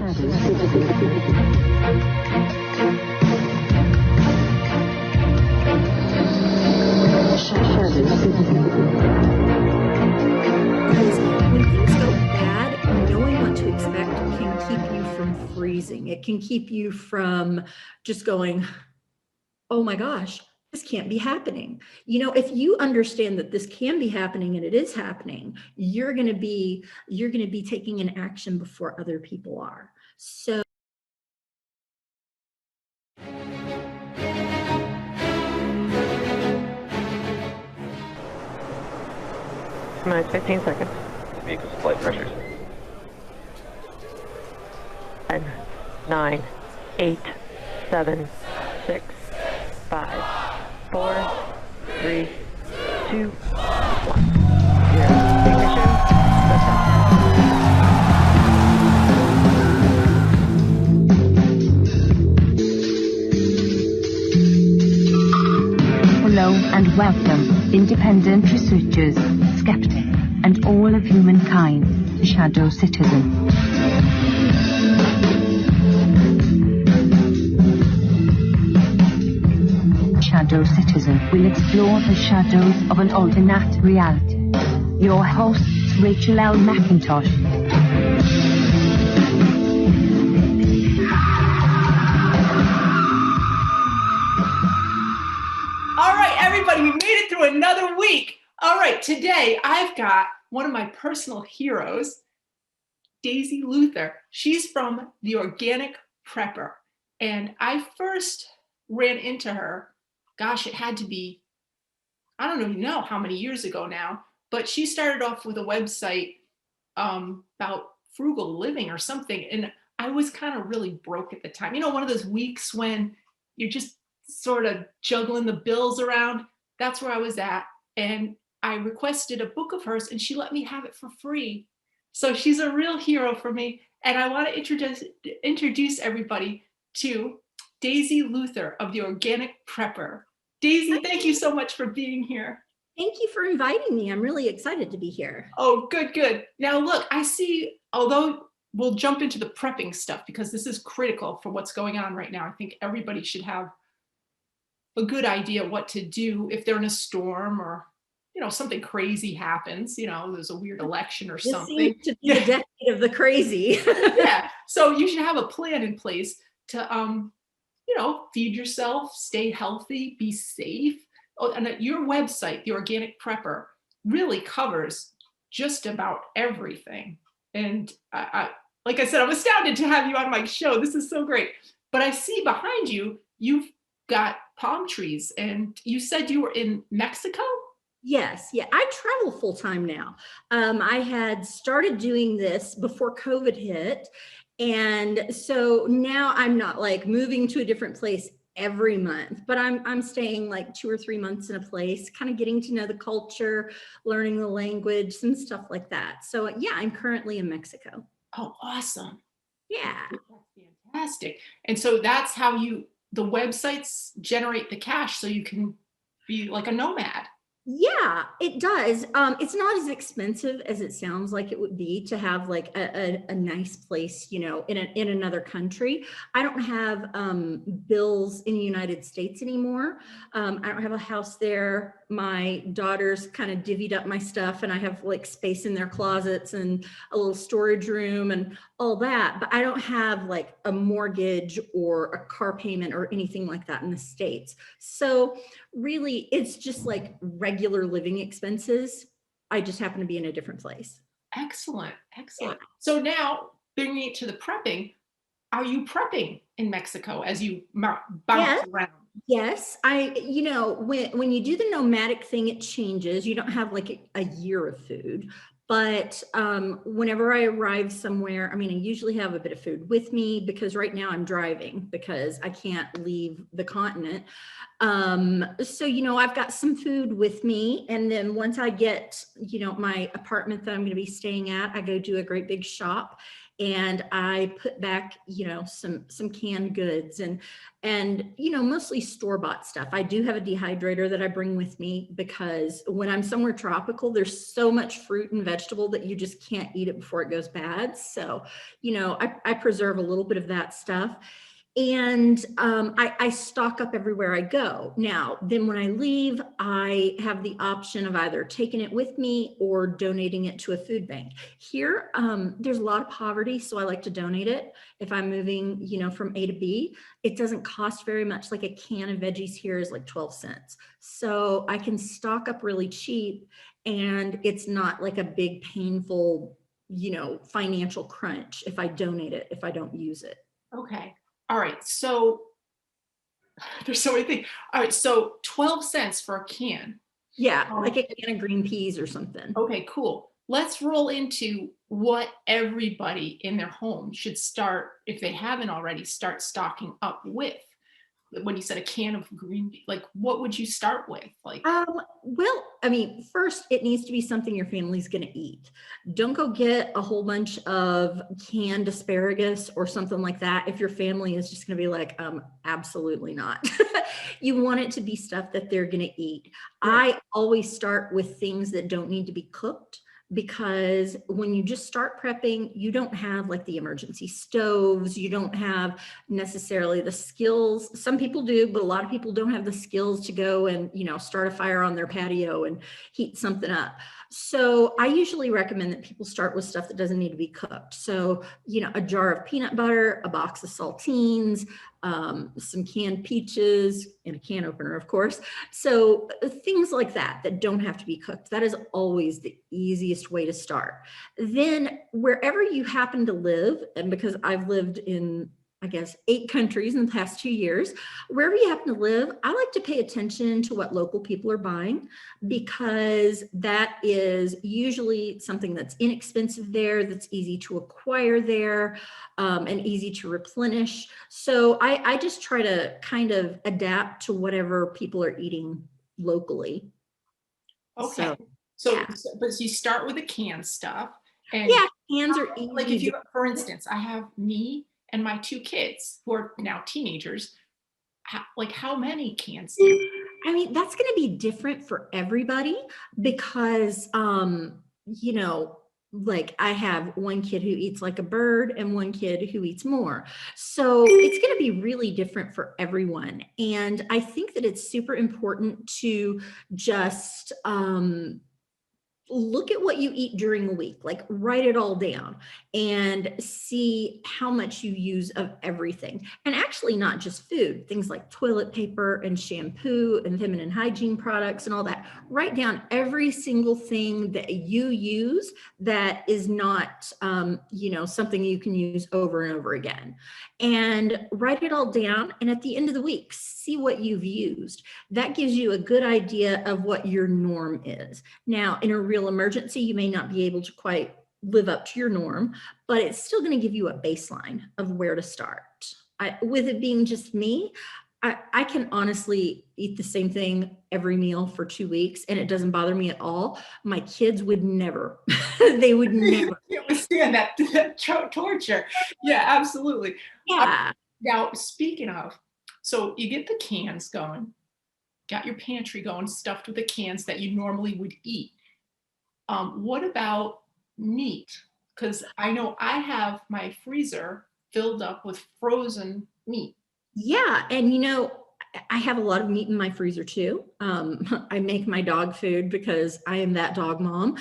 When things go bad, knowing what to expect can keep you from freezing. It can keep you from just going, oh my gosh, this can't be happening. You know, if you understand that this can be happening and it is happening, you're going to be taking an action before other people are. So Minutes, 15 seconds. Vehicle flight pressures. 10, 9, 8, 7, 6, 5, 4, 3, 2, 1. 0. Ignition. Liftoff. Hello and welcome, independent researchers, skeptics, and all of humankind, Shadow Citizen. Shadow Citizen will explore the shadows of an alternate reality. Your hosts, Rachael L. McIntosh. All right, everybody, we made it through another week. All right, today I've got one of my personal heroes, Daisy Luther. She's from The Organic Prepper. And I first ran into her, gosh, it had to be, I don't even know how many years ago now, but she started off with a website about frugal living or something. And I was kind of really broke at the time. You know, one of those weeks when you're just sort of juggling the bills around. That's where I was at. And I requested a book of hers and she let me have it for free. So she's a real hero for me. And I want to introduce everybody to Daisy Luther of The Organic Prepper. Daisy, thank you so much for being here. thank you for inviting me. I'm really excited to be here. Oh, good, good. Now look, I see, although we'll jump into the prepping stuff because this is critical for what's going on right now. I think everybody should have a good idea what to do if they're in a storm or, you know, something crazy happens, you know, there's a weird election or something. This seems to be the decade of the crazy. Yeah, so you should have a plan in place to, you know, feed yourself, stay healthy, be safe. Oh, and your website, The Organic Prepper, really covers just about everything. And like I said, I'm astounded to have you on my show. This is so great. But I see behind you, you've got palm trees, and you said you were in Mexico? Yes, yeah, I travel full time now. I had started doing this before COVID hit. And so now I'm not like moving to a different place every month, but I'm staying like 2 or 3 months in a place, kind of getting to know the culture, learning the language, some stuff like that. So yeah, I'm currently in Mexico. Oh, awesome. Yeah. That's fantastic. And so that's how the websites generate the cash so you can be like a nomad. Yeah, it does. It's not as expensive as it sounds like it would be to have like a nice place, you know, in another country. I don't have bills in the United States anymore. I don't have a house there. My daughters kind of divvied up my stuff and I have like space in their closets and a little storage room and all that, but I don't have like a mortgage or a car payment or anything like that in the States. So really it's just like regular living expenses. I just happen to be in a different place. Excellent, excellent. Yeah. So now bringing it to the prepping, are you prepping in Mexico as you bounce around? Yes, you know, when you do the nomadic thing, it changes. You don't have like a year of food, but whenever I arrive somewhere, I mean, I usually have a bit of food with me because right now I'm driving because I can't leave the continent. So, you know, I've got some food with me. And then once I get, you know, my apartment that I'm going to be staying at, I go do a great big shop and I put back, some canned goods and mostly store-bought stuff. I do have a dehydrator that I bring with me because when I'm somewhere tropical, there's so much fruit and vegetable that you just can't eat it before it goes bad. So, I preserve a little bit of that stuff. And I stock up everywhere I go. Now, then when I leave, I have the option of either taking it with me or donating it to a food bank. Here, there's a lot of poverty, so I like to donate it. If I'm moving, from A to B, it doesn't cost very much. Like a can of veggies here is like 12 cents. So I can stock up really cheap, and it's not like a big painful, financial crunch if I donate it, if I don't use it. Okay. All right. So there's so many things. All right. So 12 cents for a can. Yeah, like a can of green peas or something. Okay, cool. Let's roll into what everybody in their home should start, if they haven't already, start stocking up with. When you said a can of green, like what would you start with? Like, well, I mean, first it needs to be something your family's going to eat. Don't go get a whole bunch of canned asparagus or something like that if your family is just going to be like, absolutely not. You want it to be stuff that they're going to eat. Right. I always start with things that don't need to be cooked, because when you just start prepping, you don't have like the emergency stoves, you don't have necessarily the skills. Some people do, but a lot of people don't have the skills to go and, start a fire on their patio and heat something up. So I usually recommend that people start with stuff that doesn't need to be cooked. So, a jar of peanut butter, a box of saltines, some canned peaches, and a can opener, of course. So things like that don't have to be cooked. That is always the easiest way to start. Then wherever you happen to live, and because I've lived in, I guess, 8 countries in the past 2 years, wherever you happen to live, I like to pay attention to what local people are buying, because that is usually something that's inexpensive there, that's easy to acquire there, and easy to replenish. So I just try to kind of adapt to whatever people are eating locally. okay. But you start with the canned stuff. And yeah, cans are easy. like if you, for instance, I have me and my 2 kids who are now teenagers. How many cans do you? I mean, that's going to be different for everybody, because, like I have one kid who eats like a bird and one kid who eats more. So it's going to be really different for everyone. And I think that it's super important to just, look at what you eat during the week, like write it all down and see how much you use of everything. And actually not just food, things like toilet paper and shampoo and feminine hygiene products and all that. Write down every single thing that you use that is not, something you can use over and over again. And write it all down. And at the end of the week, see what you've used. That gives you a good idea of what your norm is. Now, in a real emergency, you may not be able to quite live up to your norm, but it's still going to give you a baseline of where to start. With it being just me, I can honestly eat the same thing every meal for 2 weeks, and it doesn't bother me at all. My kids would never. They would never. I can't withstand that torture. Yeah, absolutely. Yeah. Now, speaking of, so you get the cans going, got your pantry going, stuffed with the cans that you normally would eat. What about meat? Because I know I have my freezer filled up with frozen meat. Yeah. And, I have a lot of meat in my freezer too. I make my dog food because I am that dog mom.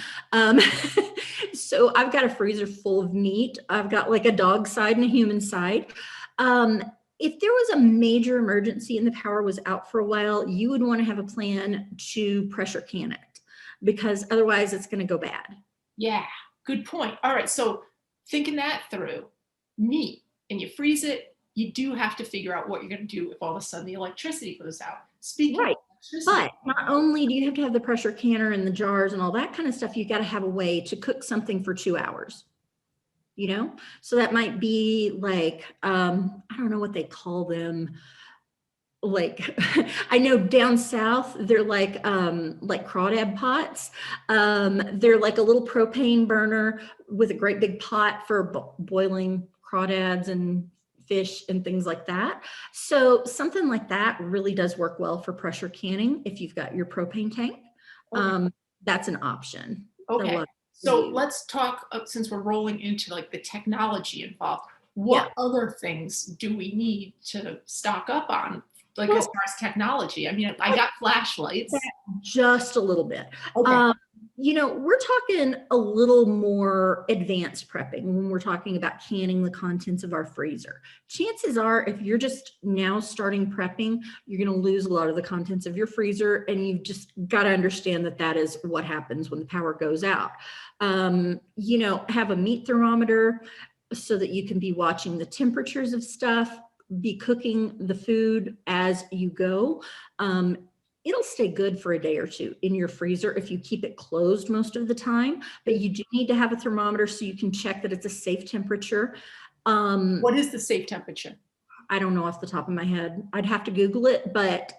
So I've got a freezer full of meat. I've got like a dog side and a human side. If there was a major emergency and the power was out for a while, you would want to have a plan to pressure can it, because otherwise it's going to go bad. Yeah, good point. All right, so thinking that through, meat, and you freeze it, you do have to figure out what you're going to do if all of a sudden the electricity goes out. Speaking right. of electricity. But not only do you have to have the pressure canner and the jars and all that kind of stuff, you got to have a way to cook something for 2 hours. So that might be like, I don't know what they call them, like I know down south they're like crawdad pots. They're like a little propane burner with a great big pot for boiling crawdads and fish and things like that. So something like that really does work well for pressure canning if you've got your propane tank. Okay. That's an option. Okay. So let's talk, since we're rolling into like the technology involved, what other things do we need to stock up on? Like as far as technology, I mean, I got flashlights. Just a little bit. Okay. We're talking a little more advanced prepping when we're talking about canning the contents of our freezer. Chances are, if you're just now starting prepping, you're going to lose a lot of the contents of your freezer, and you've just got to understand that that is what happens when the power goes out. Have a meat thermometer so that you can be watching the temperatures of stuff, be cooking the food as you go. It'll stay good for a day or two in your freezer if you keep it closed most of the time, but you do need to have a thermometer so you can check that it's a safe temperature. What is the safe temperature? I don't know off the top of my head. I'd have to Google it, but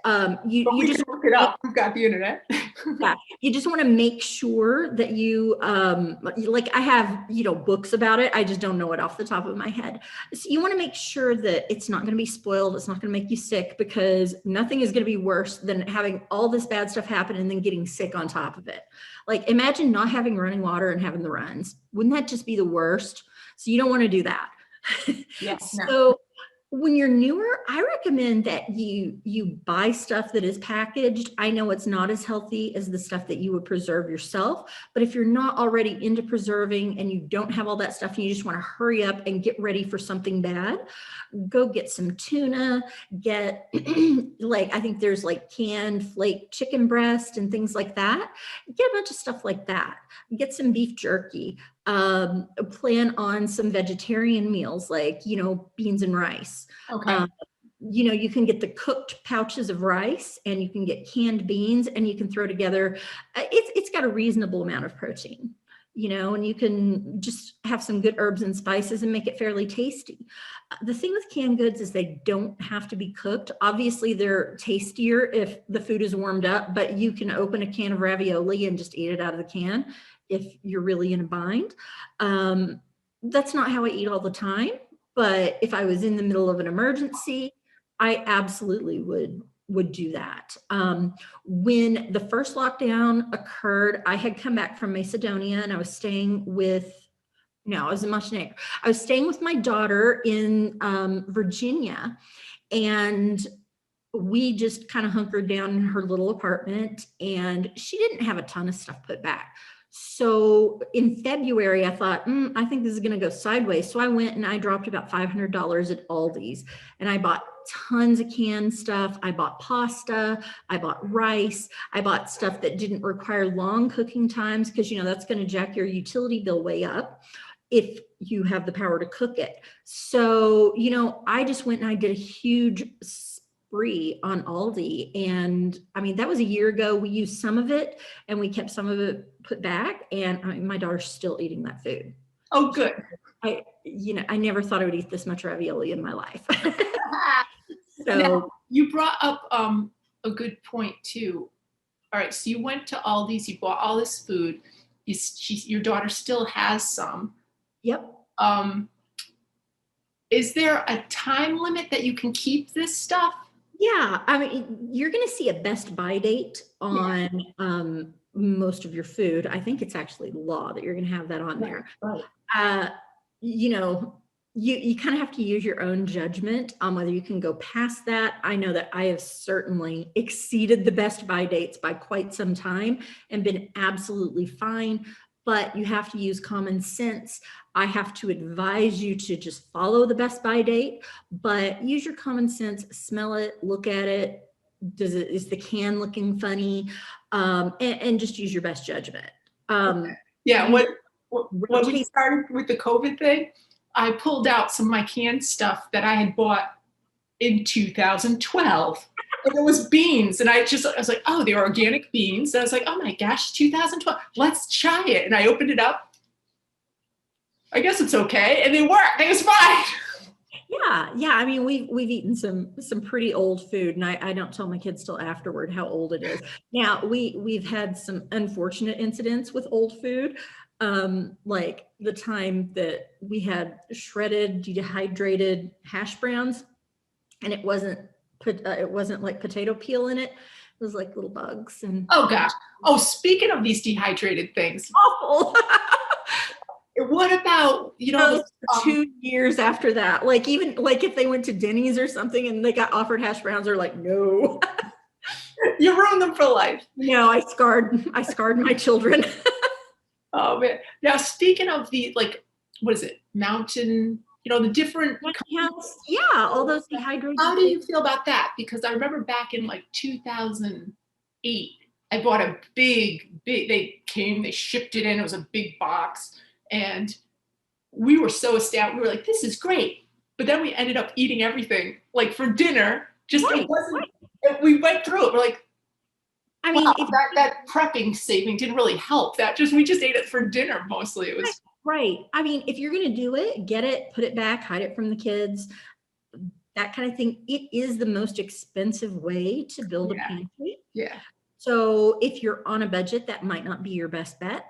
you just look it up. We've got the internet. Yeah, you just want to make sure that you, like I have, books about it. I just don't know it off the top of my head. So you want to make sure that it's not going to be spoiled. It's not going to make you sick, because nothing is going to be worse than having all this bad stuff happen and then getting sick on top of it. Like imagine not having running water and having the runs. Wouldn't that just be the worst? So you don't want to do that. Yes. So when you're newer, I recommend that you buy stuff that is packaged. I know it's not as healthy as the stuff that you would preserve yourself, but if you're not already into preserving and you don't have all that stuff and you just want to hurry up and get ready for something bad, go get some tuna, get I think there's like canned flake chicken breast and things like that. Get a bunch of stuff like that. Get some beef jerky. Plan on some vegetarian meals like, beans and rice. Okay. You can get the cooked pouches of rice, and you can get canned beans, and you can throw together, it's got a reasonable amount of protein, and you can just have some good herbs and spices and make it fairly tasty. The thing with canned goods is they don't have to be cooked. Obviously they're tastier if the food is warmed up, but you can open a can of ravioli and just eat it out of the can if you're really in a bind. That's not how I eat all the time, but if I was in the middle of an emergency, I absolutely would do that. When the first lockdown occurred, I had come back from Macedonia, and I was staying with, I was in Montenegro. I was staying with my daughter in Virginia, and we just kind of hunkered down in her little apartment, and she didn't have a ton of stuff put back. So in February, I thought, I think this is going to go sideways. So I went and I dropped about $500 at Aldi's, and I bought tons of canned stuff. I bought pasta, I bought rice, I bought stuff that didn't require long cooking times, because that's going to jack your utility bill way up if you have the power to cook it. So, I just went and I did a huge spree on Aldi. And I mean, that was a year ago. We used some of it and we kept some of it put back. And my daughter's still eating that food. Oh, good. I never thought I would eat this much ravioli in my life. So now, you brought up a good point too. All right, so you went to Aldi's, you bought all this food. Your daughter still has some. Yep. Is there a time limit that you can keep this stuff? Yeah, I mean, you're going to see a best by date on most of your food. I think it's actually law that you're going to have that on there. Right. You kind of have to use your own judgment on whether you can go past that. I know that I have certainly exceeded the best by dates by quite some time and been absolutely fine, but you have to use common sense. I have to advise you to just follow the best by date, but use your common sense, smell it, look at it. Is the can looking funny? And just use your best judgment. Yeah, when we started with the COVID thing, I pulled out some of my canned stuff that I had bought in 2012. And it was beans. And I was like, oh, they're organic beans. And I was like, oh my gosh, 2012, let's try it. And I opened it up. I guess it's okay. And they worked. It was fine. Yeah, Yeah. I mean, we've eaten some pretty old food, and I don't tell my kids till afterward how old it is. Now we've had some unfortunate incidents with old food, like the time that we had shredded dehydrated hash browns, and it wasn't like potato peel in it. It was like little bugs and Oh gosh. Oh, speaking of these dehydrated things, awful. what about, Those for 2 years after that, like even like if they went to Denny's or something and they got offered hash browns, they're like, no. you ruined them for life. No, I scarred my children. Oh man. Now speaking of the, like, what is it? Mountain, the different. Yeah, all those dehydrated. How do you feel about that? Because I remember back in like 2008, I bought a big, they shipped it in. It was a big box. And we were so astounded. We were like, this is great. But then we ended up eating everything like for dinner. Just Right, it wasn't, we went through it. We're like, I mean, wow, that prepping saving didn't really help. We just ate it for dinner mostly. It was right. I mean, if you're going to do it, get it, put it back, hide it from the kids, that kind of thing. It is the most expensive way to build a pantry. Yeah. So if you're on a budget, that might not be your best bet.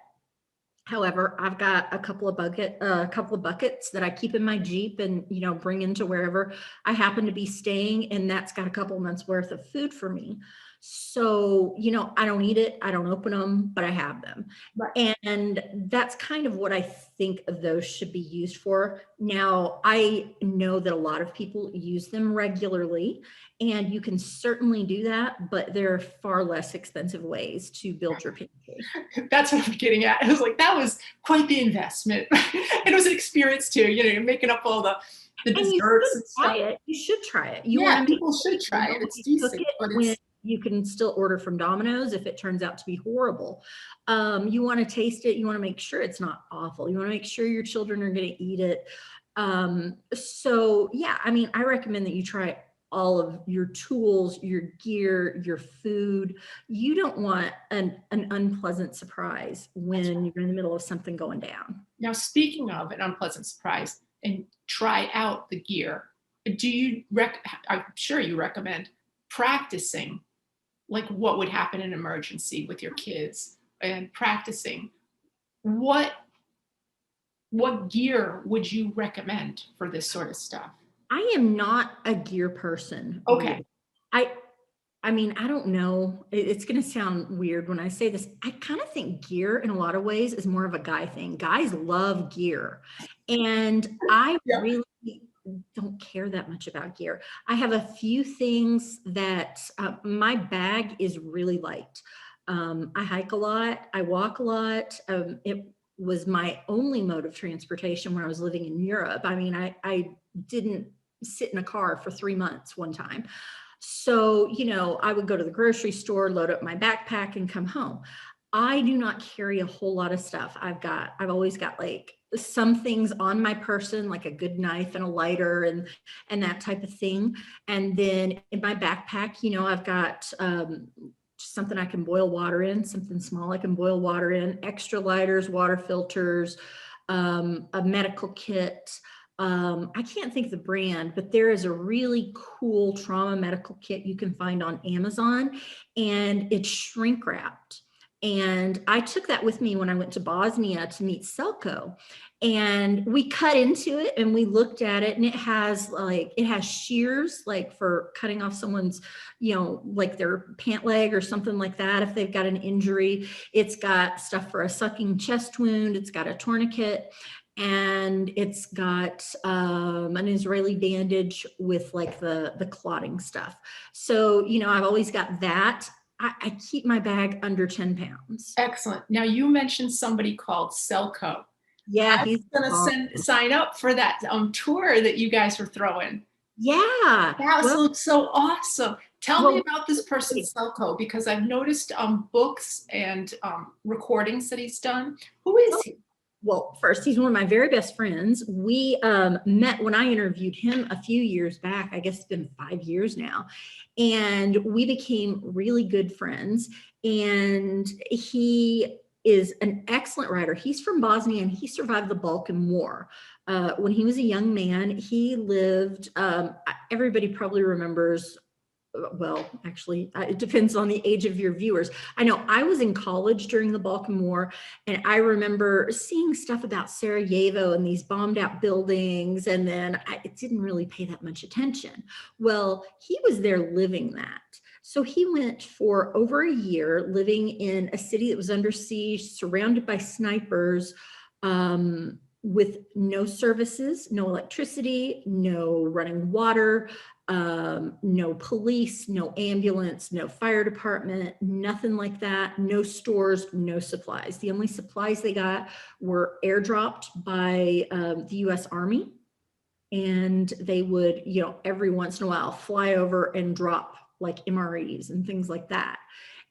However, I've got a couple of buckets that I keep in my Jeep and, bring into wherever I happen to be staying. And that's got a couple months worth of food for me. So, I don't eat it. I don't open them, but I have them. Right. And that's kind of what I think of those should be used for. Now, I know that a lot of people use them regularly, and you can certainly do that, but there are far less expensive ways to build your pantry. That's what I'm getting at. I was like, that was quite the investment. And it was an experience too. You're making up all the desserts and stuff. You should try it. People should try it. It's decent, but it's. You can still order from Domino's if it turns out to be horrible. You want to taste it. You want to make sure it's not awful. You want to make sure your children are going to eat it. So yeah, I mean, I recommend that you try all of your tools, your gear, your food. You don't want an unpleasant surprise when you're in the middle of something going down. Now, speaking of an unpleasant surprise, and try out the gear, I'm sure you recommend practicing like what would happen in an emergency with your kids, and practicing what gear would you recommend for this sort of stuff? I am not a gear person. Okay. Really. I mean, I don't know. It's going to sound weird when I say this. I kind of think gear in a lot of ways is more of a guy thing. Guys love gear. And I really don't care that much about gear. I have a few things that my bag is really light. I hike a lot. I walk a lot. It was my only mode of transportation when I was living in Europe. I mean, I didn't sit in a car for 3 months one time. So, I would go to the grocery store, load up my backpack and come home. I do not carry a whole lot of stuff. I've always got like some things on my person, like a good knife and a lighter and that type of thing. And then in my backpack, I've got something I can boil water in, something small I can boil water in, extra lighters, water filters, a medical kit. I can't think of the brand, but there is a really cool trauma medical kit you can find on Amazon, and it's shrink wrapped. And I took that with me when I went to Bosnia to meet Selco, and we cut into it and we looked at it, and it has shears like for cutting off someone's, like their pant leg or something like that if they've got an injury. It's got stuff for a sucking chest wound. It's got a tourniquet. And it's got an Israeli bandage with like the clotting stuff. So, I've always got that. I keep my bag under 10 pounds. Excellent. Now, you mentioned somebody called Selco. Yeah, he's going to sign up for that tour that you guys were throwing. Yeah. That looks so awesome. Tell me about this person, Selco, because I've noticed books and recordings that he's done. Who is he? Well, first, he's one of my very best friends. We met when I interviewed him a few years back. I guess it's been 5 years now. And we became really good friends. And he is an excellent writer. He's from Bosnia and he survived the Balkan War. when he was a young man, he lived, everybody probably remembers, well, actually, it depends on the age of your viewers. I know I was in college during the Balkan War, and I remember seeing stuff about Sarajevo and these bombed out buildings, and then I didn't really pay that much attention. Well, he was there living that. So he went for over a year living in a city that was under siege, surrounded by snipers, with no services, no electricity, no running water, no police, no ambulance, no fire department, nothing like that, no stores, no supplies. The only supplies they got were airdropped by the US Army, and they would, every once in a while fly over and drop like MREs and things like that.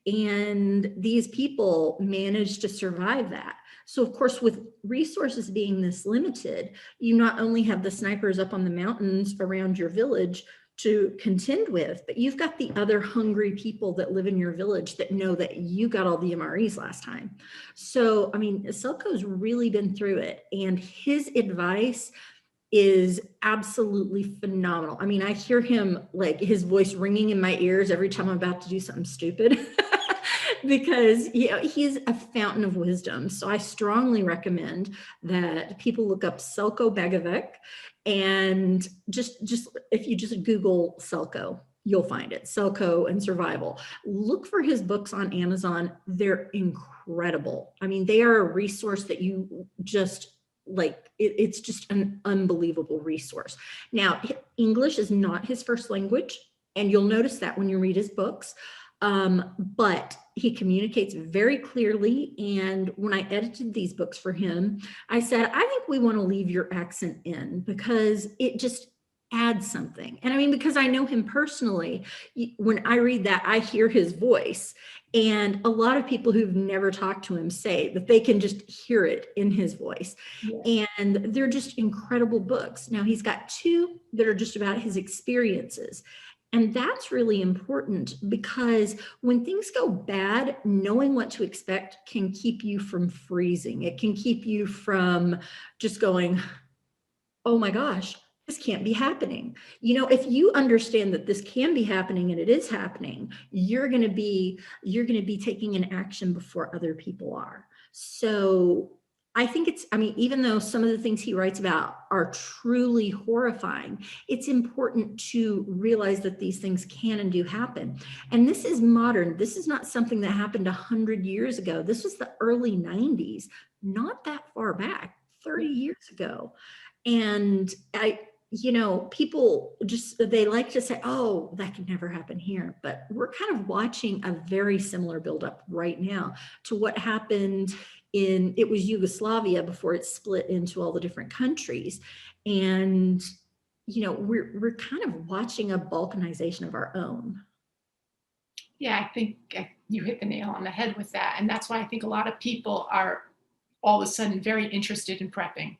And these people managed to survive that. So of course, with resources being this limited, you not only have the snipers up on the mountains around your village to contend with, but you've got the other hungry people that live in your village that know that you got all the MREs last time. So, I mean, Selco's really been through it, and his advice is absolutely phenomenal. I mean, I hear him, like, his voice ringing in my ears every time I'm about to do something stupid because he's a fountain of wisdom. So I strongly recommend that people look up Selco Begovic, and just if you just Google Selco, you'll find it. Selco and survival. Look for his books on Amazon. They're incredible. I mean, they are a resource that you just like, it's just an unbelievable resource. Now, English is not his first language, and you'll notice that when you read his books, but he communicates very clearly. And when I edited these books for him, I said, I think we want to leave your accent in because it just adds something. And I mean, because I know him personally, when I read that, I hear his voice. And a lot of people who've never talked to him say that they can just hear it in his voice. Yeah. And they're just incredible books. Now, he's got two that are just about his experiences. And that's really important because when things go bad, knowing what to expect can keep you from freezing. It can keep you from just going, oh my gosh, this can't be happening. If you understand that this can be happening and it is happening, you're going to be taking an action before other people are. So I think even though some of the things he writes about are truly horrifying, it's important to realize that these things can and do happen. And this is modern. This is not something that happened 100 years ago. This was the early 90s, not that far back, 30 years ago. And people they like to say, oh, that could never happen here. But we're kind of watching a very similar buildup right now to what happened it was Yugoslavia before it split into all the different countries. And, we're kind of watching a Balkanization of our own. Yeah, I think you hit the nail on the head with that. And that's why I think a lot of people are all of a sudden very interested in prepping.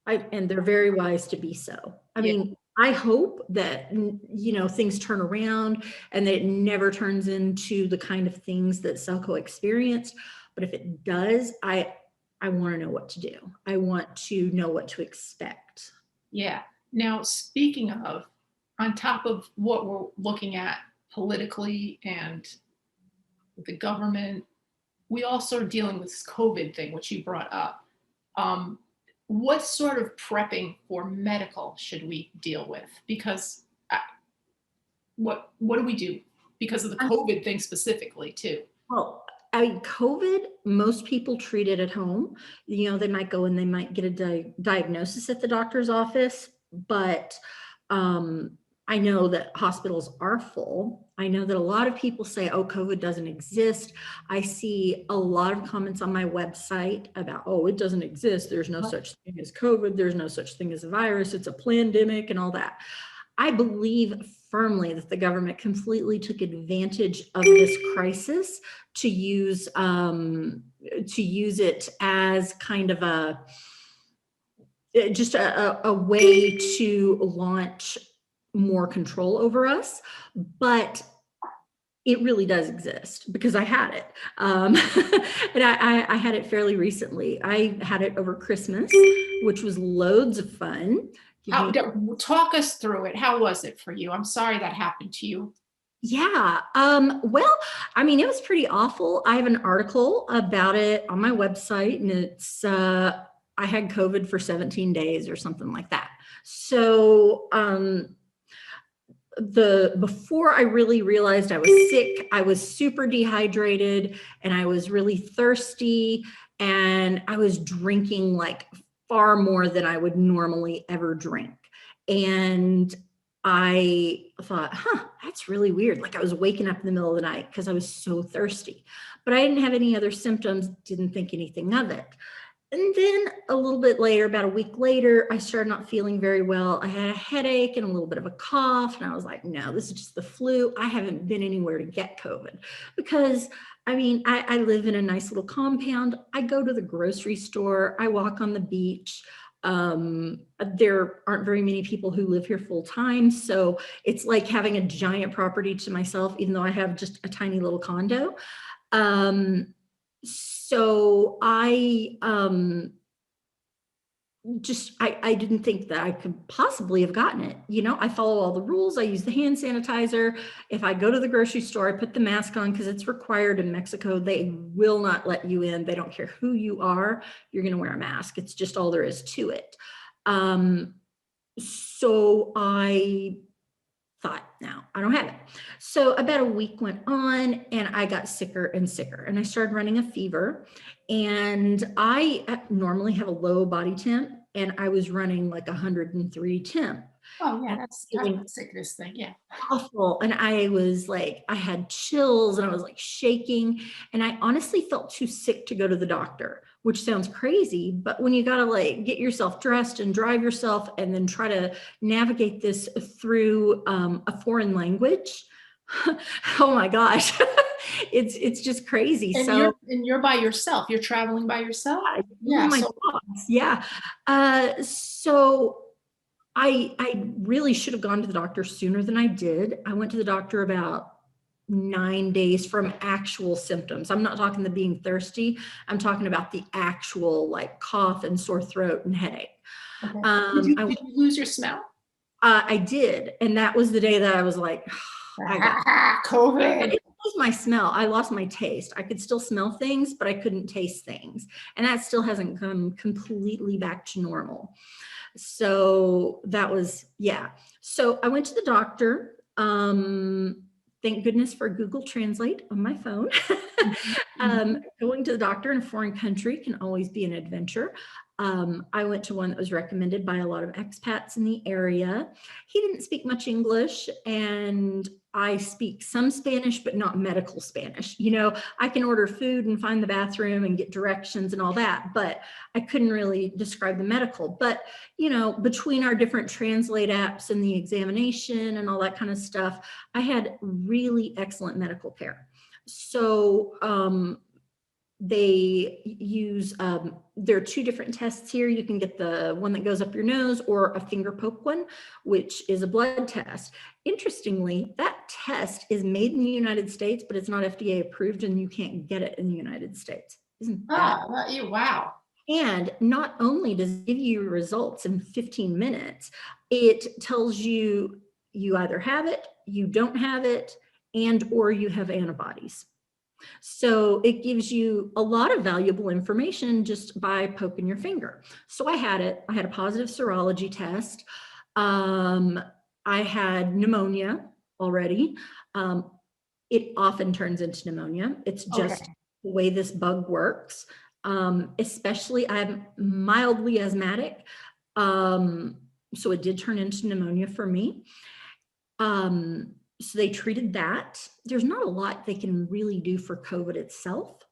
And they're very wise to be so. I mean, I hope that, things turn around and that it never turns into the kind of things that Selco experienced. But if it does, I want to know what to do. I want to know what to expect. Yeah. Now, speaking of, on top of what we're looking at politically and with the government, we also are dealing with this COVID thing, which you brought up. What sort of prepping for medical should we deal with? Because what do we do because of the COVID thing specifically too? Well, COVID, most people treat it at home. They might go and they might get a diagnosis at the doctor's office, but I know that hospitals are full. I know that a lot of people say, oh, COVID doesn't exist. I see a lot of comments on my website about, oh, it doesn't exist. There's no such thing as COVID. There's no such thing as a virus. It's a pandemic and all that. I believe firmly that the government completely took advantage of this crisis to use it as kind of a way to launch more control over us. But It really does exist because I had it. And I had it fairly recently. I had it over Christmas, which was loads of fun. Talk us through it. How was it for you? I'm sorry that happened to you. Yeah. Well, I mean, it was pretty awful. I have an article about it on my website, and it's I had COVID for 17 days or something like that. So before I really realized I was sick, I was super dehydrated and I was really thirsty, and I was drinking like far more than I would normally ever drink. And I thought, that's really weird. Like I was waking up in the middle of the night because I was so thirsty, but I didn't have any other symptoms, didn't think anything of it. And then a little bit later, about a week later, I started not feeling very well. I had a headache and a little bit of a cough. And I was like, no, this is just the flu. I haven't been anywhere to get COVID because I mean, I live in a nice little compound. I go to the grocery store. I walk on the beach. There aren't very many people who live here full time. So it's like having a giant property to myself, even though I have just a tiny little condo. So I I didn't think that I could possibly have gotten it. You know, I follow all the rules. I use the hand sanitizer. If I go to the grocery store, I put the mask on because it's required in Mexico. They will not let you in. They don't care who you are. You're going to wear a mask. It's just all there is to it. So I thought, no, I don't have it. So about a week went on and I got sicker and sicker, and I started running a fever, and I normally have a low body temp, and I was running like 103 temp. Oh yeah, that's kind of a sickness thing. Yeah. Awful. And I was like, I had chills and I was like shaking, and I honestly felt too sick to go to the doctor, which sounds crazy, but when you got to like get yourself dressed and drive yourself and then try to navigate this through a foreign language, oh my gosh, it's just crazy. And you're by yourself. You're traveling by yourself. Yeah. Yeah. So I really should have gone to the doctor sooner than I did. I went to the doctor about 9 days from actual symptoms. I'm not talking the being thirsty. I'm talking about the actual like cough and sore throat and headache. Okay. Did you lose your smell? I did. And that was the day that I was like, I got COVID. It was my smell. I lost my taste. I could still smell things, but I couldn't taste things. And that still hasn't come completely back to normal. So that was, yeah. So I went to the doctor. Thank goodness for Google Translate on my phone. Going to the doctor in a foreign country can always be an adventure. I went to one that was recommended by a lot of expats in the area. He didn't speak much English, and I speak some Spanish, but not medical Spanish. You know, I can order food and find the bathroom and get directions and all that, but I couldn't really describe the medical. But, you know, between our different translate apps and the examination and all that kind of stuff, I had really excellent medical care. So, they use, there are two different tests here. You can get the one that goes up your nose or a finger poke one, which is a blood test. Interestingly, that test is made in the United States, but it's not FDA approved and you can't get it in the United States. Isn't that? Wow. And not only does it give you results in 15 minutes, it tells you you either have it, you don't have it, and or you have antibodies. So it gives you a lot of valuable information just by poking your finger. So I had it. I had a positive serology test. I had pneumonia already. It often turns into pneumonia. It's just the way this bug works. Especially I'm mildly asthmatic. So it did turn into pneumonia for me. So they treated that. There's not a lot they can really do for COVID itself.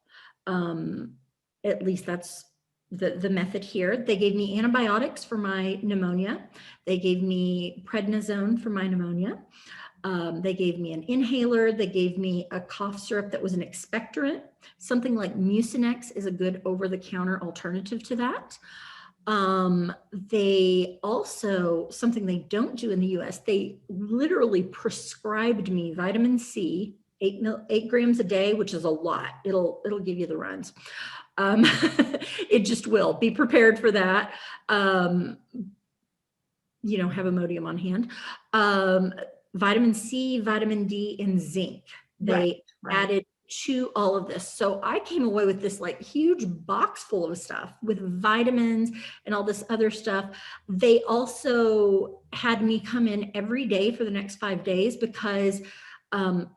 At least that's the method here. They gave me antibiotics for my pneumonia. They gave me prednisone for my pneumonia. They gave me an inhaler. They gave me a cough syrup that was an expectorant. Something like Mucinex is a good over-the-counter alternative to that. They also, something they don't do in the US, they literally prescribed me vitamin C 8 grams a day, which is a lot. It'll give you the runs. It just will. Be prepared for that. Have Imodium on hand. Vitamin C, vitamin D, and zinc. They added to all of this. So I came away with this like huge box full of stuff with vitamins and all this other stuff. They also had me come in every day for the next 5 days because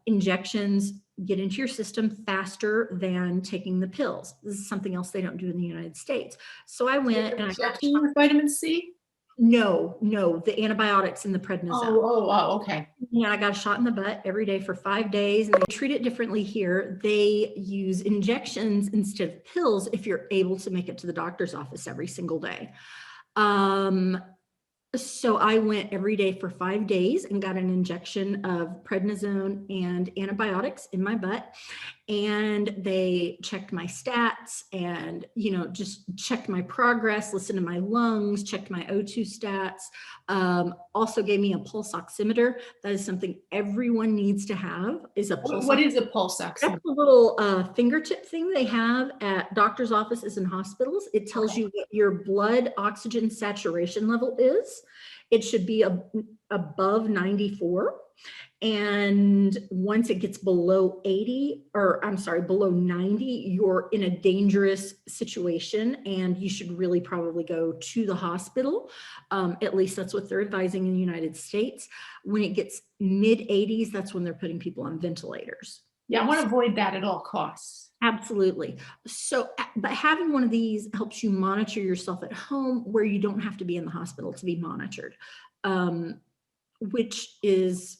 injections get into your system faster than taking the pills. This is something else they don't do in the United States. So I went and I got with vitamin C. No, the antibiotics in the prednisone. Oh, okay. Yeah, I got a shot in the butt every day for 5 days, and they treat it differently here. They use injections instead of pills if you're able to make it to the doctor's office every single day. So I went every day for 5 days and got an injection of prednisone and antibiotics in my butt. And they checked my stats and, just checked my progress, listened to my lungs, checked my O2 stats, also gave me a pulse oximeter. That is something everyone needs to have, is a pulse. What is a pulse oximeter? That's a little fingertip thing they have at doctor's offices and hospitals. It tells you what your blood oxygen saturation level is. It should be above 94. And once it gets below 90, you're in a dangerous situation and you should really probably go to the hospital. At least that's what they're advising in the United States. When it gets mid 80s, that's when they're putting people on ventilators. Yeah, I want to avoid that at all costs. Absolutely. So, but having one of these helps you monitor yourself at home where you don't have to be in the hospital to be monitored, which is,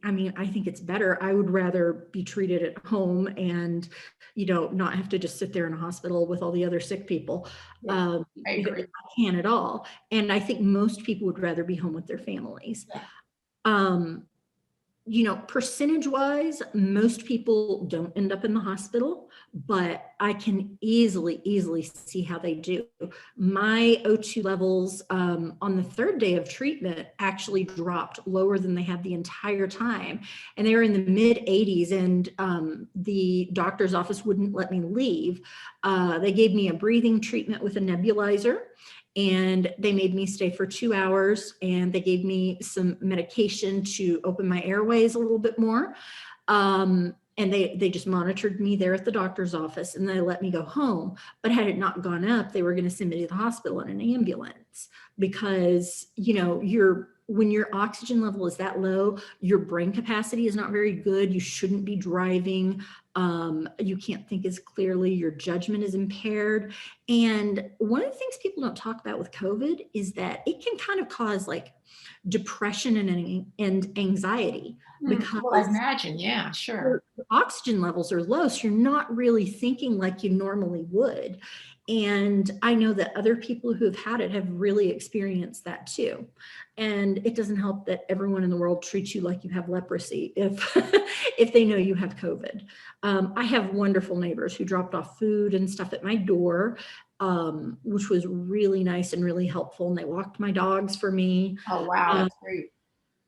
I think it's better. I would rather be treated at home and, not have to just sit there in a hospital with all the other sick people. I agree. I can't at all. And I think most people would rather be home with their families. Yeah. Percentage wise, most people don't end up in the hospital, but I can easily see how they do. My O2 levels on the 3rd day of treatment actually dropped lower than they had the entire time. And they were in the mid 80s and the doctor's office wouldn't let me leave. They gave me a breathing treatment with a nebulizer. And they made me stay for 2 hours and they gave me some medication to open my airways a little bit more. And they just monitored me there at the doctor's office and they let me go home. But had it not gone up, they were going to send me to the hospital in an ambulance because, when your oxygen level is that low, your brain capacity is not very good. You shouldn't be driving. You can't think as clearly. Your judgment is impaired. And one of the things people don't talk about with COVID is that it can kind of cause like depression and anxiety. Because I imagine, yeah, sure. Your oxygen levels are low, so you're not really thinking like you normally would. And I know that other people who have had it have really experienced that too. And it doesn't help that everyone in the world treats you like you have leprosy if they know you have COVID. I have wonderful neighbors who dropped off food and stuff at my door, which was really nice and really helpful. And they walked my dogs for me. Oh, wow, that's great.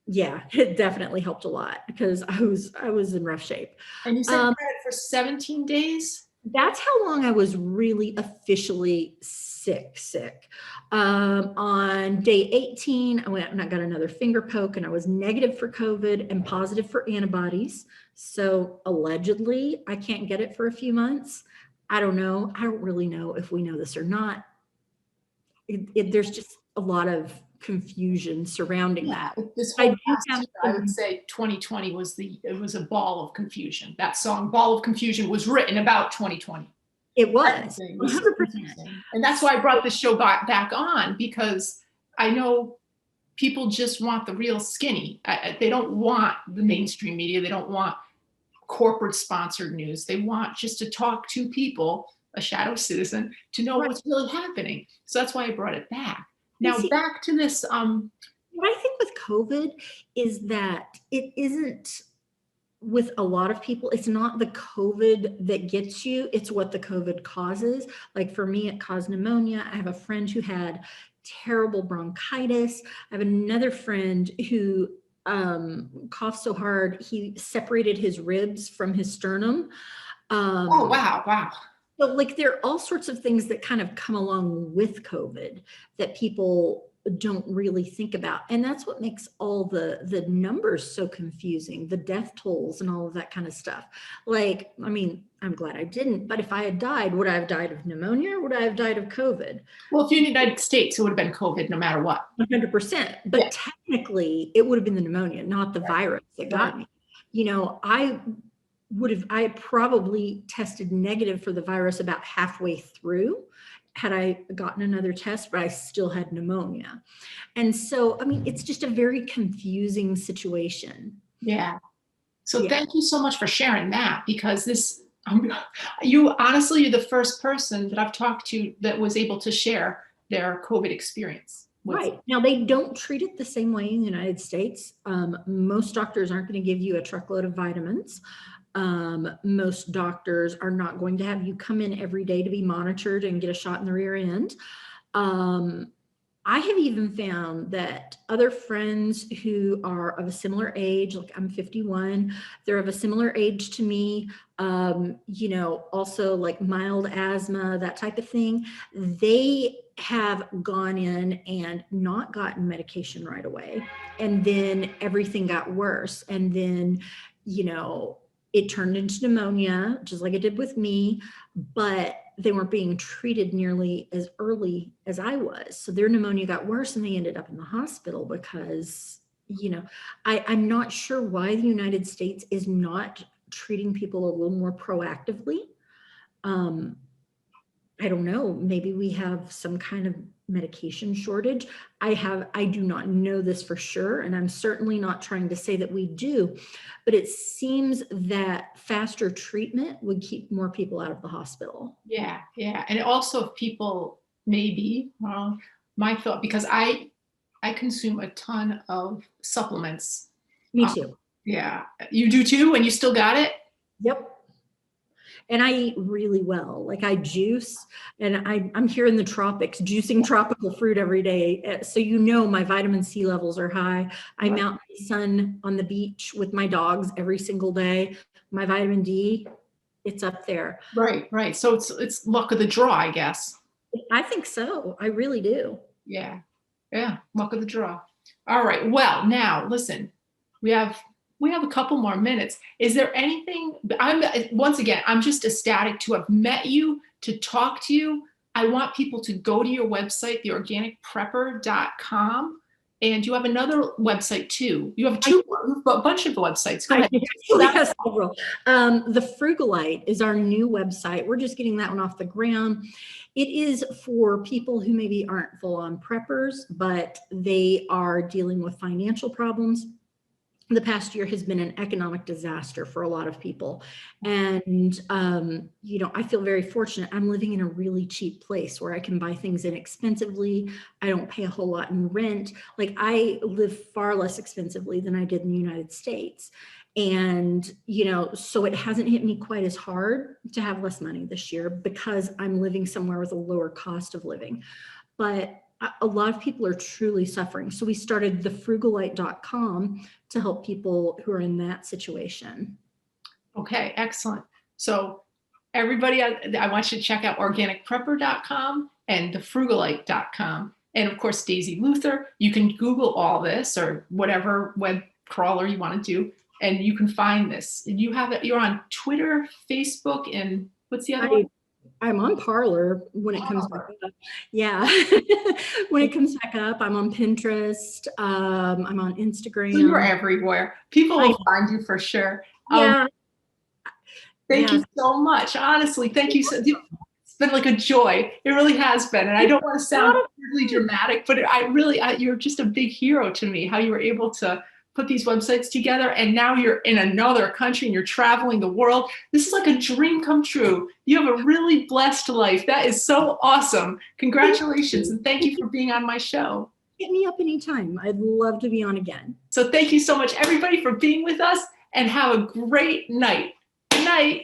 Yeah, it definitely helped a lot because I was in rough shape. And you said you had it for 17 days? That's how long I was really officially sick. On day 18, I went and I got another finger poke and I was negative for COVID and positive for antibodies. So allegedly I can't get it for a few months. I don't know. I don't really know if we know this or not. There's just a lot of confusion surrounding that. This whole I would say 2020 was a ball of confusion. That song Ball of Confusion was written about 2020. It was 100%. And that's why I brought this show back on, because I know people just want the real skinny. They don't want the mainstream media. They don't want corporate sponsored news. They want just to talk to people, a shadow citizen, to know what's really happening. So that's why I brought it back. Now back to this. What I think with COVID is that it isn't, with a lot of people, it's not the COVID that gets you, it's what the COVID causes. Like for me, it caused pneumonia. I have a friend who had terrible bronchitis. I have another friend who coughed so hard, he separated his ribs from his sternum. Oh, wow. Wow. So like there are all sorts of things that kind of come along with COVID that people don't really think about. And that's what makes all the numbers so confusing, the death tolls and all of that kind of stuff. Like, I mean, I'm glad I didn't, but if I had died, would I have died of pneumonia or would I have died of COVID? Well, if you're in the United States, it would have been COVID no matter what. 100%. But Yeah. technically it would have been the pneumonia, not the virus that got me. You know, I had probably tested negative for the virus about halfway through had I gotten another test, but I still had pneumonia. And so, I mean, it's just a very confusing situation. Yeah. So Yeah. thank you so much for sharing that, because this, you're the first person that I've talked to that was able to share their COVID experience. Right. Now, they don't treat it the same way in the United States. Most doctors aren't going to give you a truckload of vitamins. Most doctors are not going to have you come in every day to be monitored and get a shot in the rear end. I have even found that other friends who are of a similar age, like I'm 51, they're of a similar age to me, you know, also like mild asthma, that type of thing. They have gone in and not gotten medication right away. And then everything got worse. And then, you know, it turned into pneumonia, just like it did with me, but they weren't being treated nearly as early as I was. So their pneumonia got worse and they ended up in the hospital because, you know, I'm not sure why the United States is not treating people a little more proactively. I don't know, maybe we have some kind of medication shortage. I do not know this for sure, and I'm certainly not trying to say that we do, but it seems that faster treatment would keep more people out of the hospital. Yeah, yeah. And also if people maybe, well, my thought, because I consume a ton of supplements. Me too. Yeah. You do too, and you still got it? Yep. And I eat really well. Like I juice, and I'm here in the tropics, juicing tropical fruit every day. So, you know, my vitamin C levels are high. I'm out in the sun on the beach with my dogs every single day. My vitamin D, it's up there. Right, right. So it's luck of the draw, I guess. I think so. I really do. Yeah. Yeah. Luck of the draw. All right. Well, now listen, we have a couple more minutes. Is there anything, I'm just ecstatic to have met you, to talk to you. I want people to go to your website, theorganicprepper.com. And you have another website too. You have a bunch of websites. Go ahead. Yes, several. The Frugalite is our new website. We're just getting that one off the ground. It is for people who maybe aren't full-on preppers, but they are dealing with financial problems. The past year has been an economic disaster for a lot of people. And, you know, I feel very fortunate. I'm living in a really cheap place where I can buy things inexpensively. I don't pay a whole lot in rent. Like I live far less expensively than I did in the United States. And, you know, so it hasn't hit me quite as hard to have less money this year because I'm living somewhere with a lower cost of living. But a lot of people are truly suffering. So we started thefrugalite.com to help people who are in that situation. Okay, excellent. So everybody, I want you to check out organicprepper.com and thefrugalite.com. And of course, Daisy Luther. You can Google all this or whatever web crawler you want to do, and you can find this. And you have it, you're on Twitter, Facebook, and what's the other one? I'm on Parler when it comes back up. Yeah. When it comes back up, I'm on Pinterest. I'm on Instagram. So you're everywhere. People will find you for sure. Yeah. Thank you so much. Honestly, thank you. It's been like a joy. It really has been. And I don't want to sound really dramatic, but you're just a big hero to me, how you were able to put these websites together, and now you're in another country and you're traveling the world. This is like a dream come true. You have a really blessed life. That is so awesome. Congratulations, and thank you for being on my show. Hit me up anytime. I'd love to be on again. So thank you so much, everybody, for being with us, and have a great night. Good night.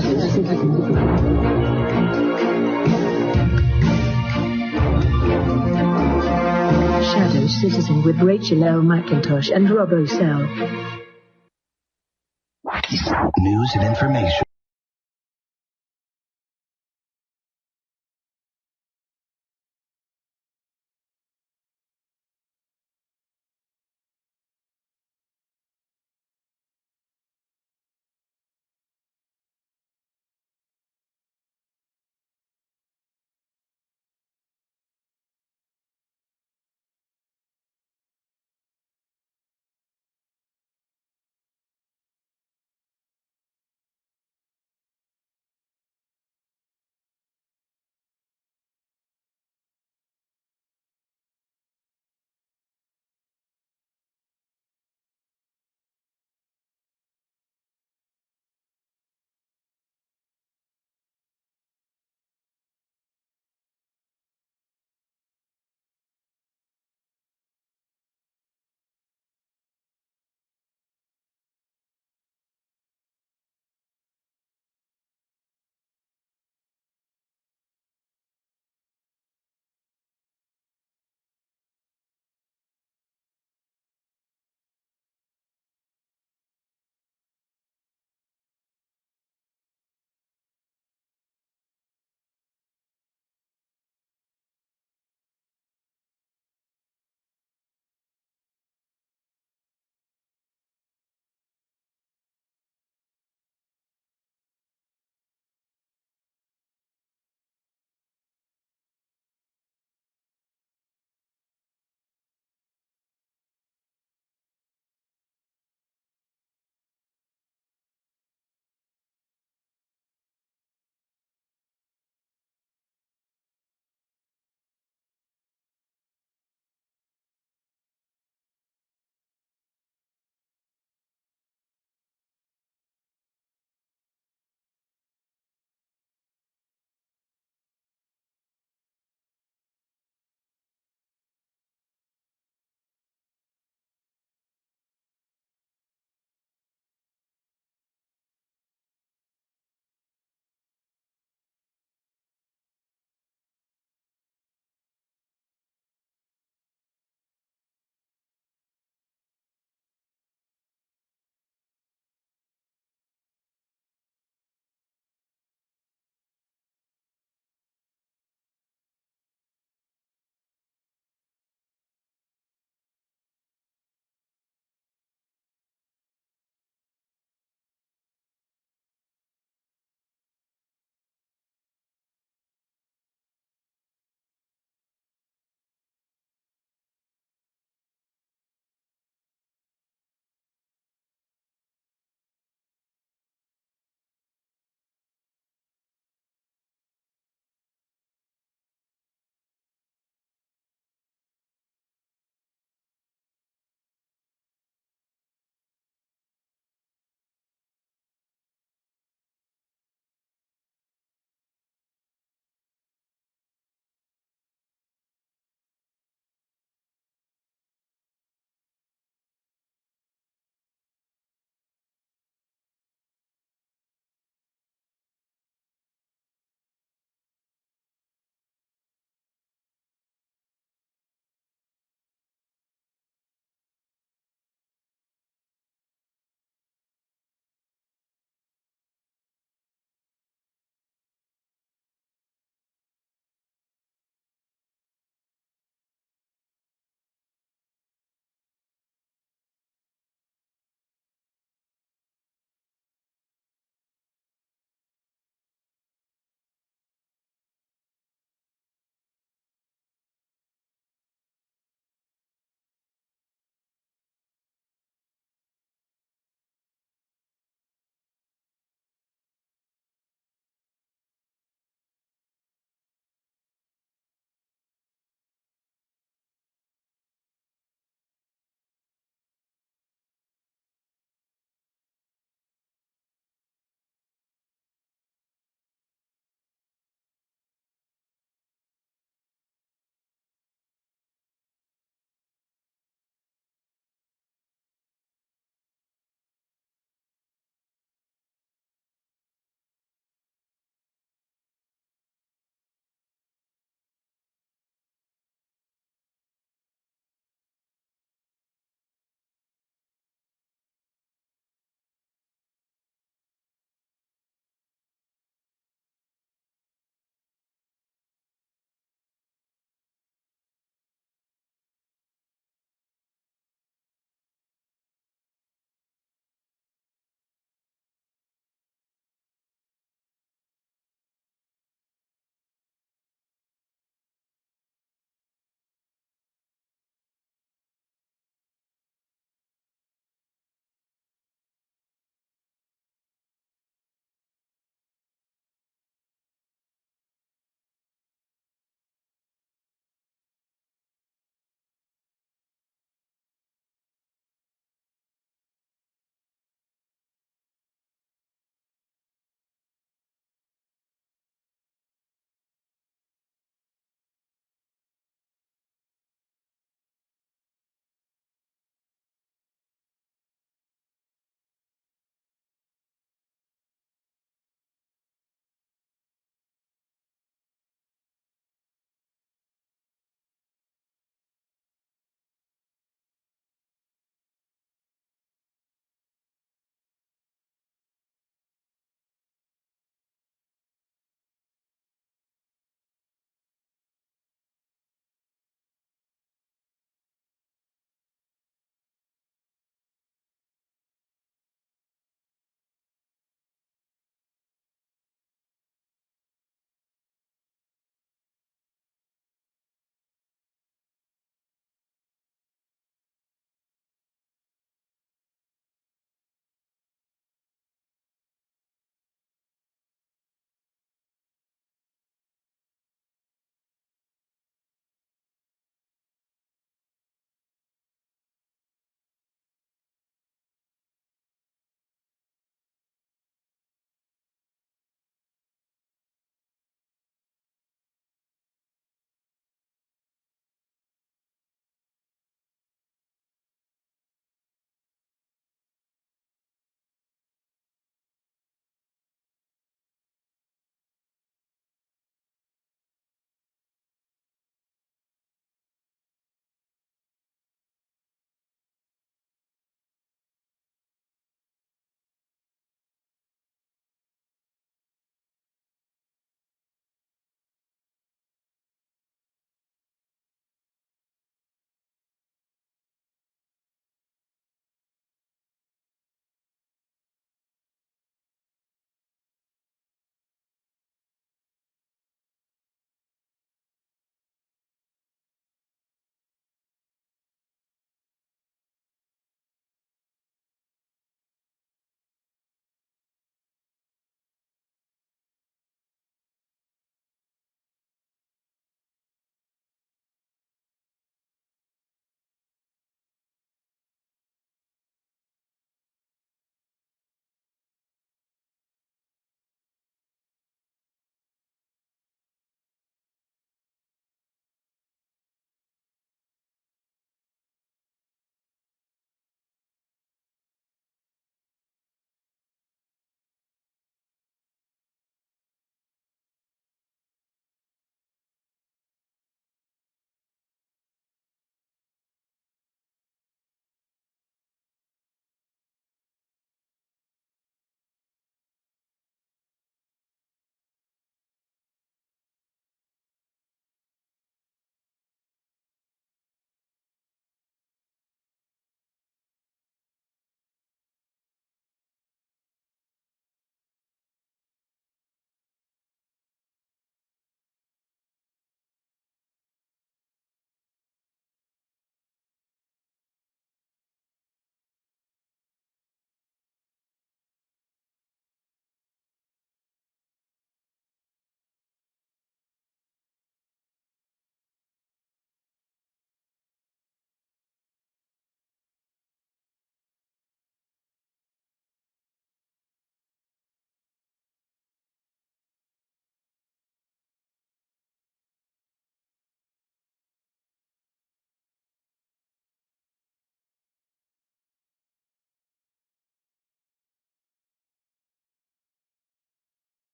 Shadow Citizen. Shadow Citizen with Rachael L. McIntosh and Rob O'Sell. News and information.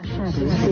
Shadow